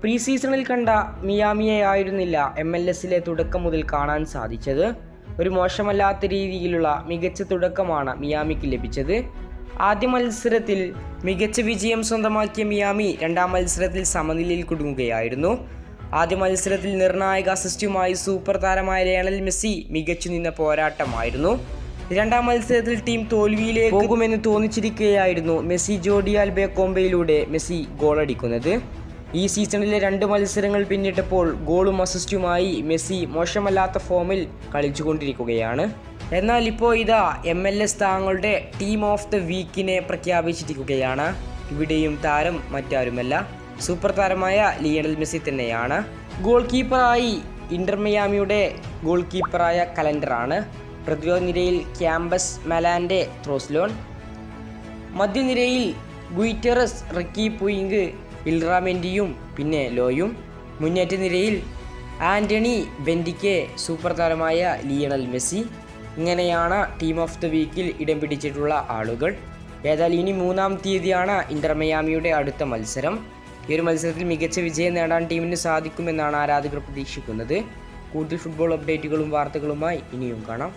Pre സീസണിൽ കണ്ട മിയാമിയെ ആയിരുന്നില്ല MLS-ലെ തുടക്കം മുതൽ കാണാൻ സാധിച്ചത്. ഒരു മോശമല്ലാത്ത രീതിയിലുള്ള മികച്ച തുടക്കമാണ് മിയാമിക്ക് ലഭിച്ചത്. ആദ്യ മത്സരത്തിൽ മികച്ച വിജയം സ്വന്തമാക്കിയ മിയാമി രണ്ടാം മത്സരത്തിൽ സമനിലയിൽ കുടുങ്ങുകയായിരുന്നു. ആദ്യ മത്സരത്തിൽ നിർണായക അസിസ്റ്റുമായി സൂപ്പർ താരമായ ലയണൽ മെസ്സി മികച്ചു നിന്ന പോരാട്ടമായിരുന്നു. രണ്ടാം മത്സരത്തിൽ ടീം തോൽവിയിലേക്ക് പോകുമെന്ന് തോന്നിച്ചിരിക്കുകയായിരുന്നു മെസ്സി ജോർഡി ആൽബ കോംബയിലൂടെ മെസ്സി ഗോളടിക്കുന്നത്. ഈ സീസണിലെ 2 മത്സരങ്ങൾ പിന്നിട്ടപ്പോൾ ഗോളും അസിസ്റ്റുമായി മെസ്സി മോശമല്ലാത്ത ഫോമിൽ കളിച്ചുകൊണ്ടിരിക്കുകയാണ്. എന്നാൽ ഇപ്പോൾ ഇതാ MLS താങ്കളുടെ ടീം ഓഫ് ദ വീക്കിനെ പ്രഖ്യാപിച്ചിരിക്കുകയാണ്. ഇവിടെയും താരം മറ്റാരുമല്ല, സൂപ്പർ താരമായ ലിയണൽ മെസ്സി തന്നെയാണ്. ഗോൾ കീപ്പറായി ഇന്റർ മിയാമിയുടെ ഗോൾ കീപ്പറായ കലണ്ടറാണ്. പ്രതിരോധ നിരയിൽ ക്യാമ്പസ് മെലാൻഡെ ത്രോസ്ലോൺ, മധ്യനിരയിൽ ഗുയിറ്ററസ്, റിക്കി പുയിങ്, ഇൽറാമെൻഡിയും പിന്നെ ലോയും, മുന്നേറ്റ നിരയിൽ ആൻ്റണി ബെൻഡിക്കെ, സൂപ്പർ താരമായ ലിയണൽ മെസ്സി. ഇങ്ങനെയാണ് ടീം ഓഫ് ദ വീക്കിൽ ഇടം പിടിച്ചിട്ടുള്ള ആളുകൾ. ഏതായാലും ഇനി 3-ാം തീയതിയാണ് ഇന്റർ മിയാമിയുടെ അടുത്ത മത്സരം. ഈ ഒരു മത്സരത്തിൽ മികച്ച വിജയം നേടാൻ ടീമിന് സാധിക്കുമെന്നാണ് ആരാധകർ പ്രതീക്ഷിക്കുന്നത്. കൂടുതൽ ഫുട്ബോൾ അപ്ഡേറ്റുകളും വാർത്തകളുമായി ഇനിയും കാണാം.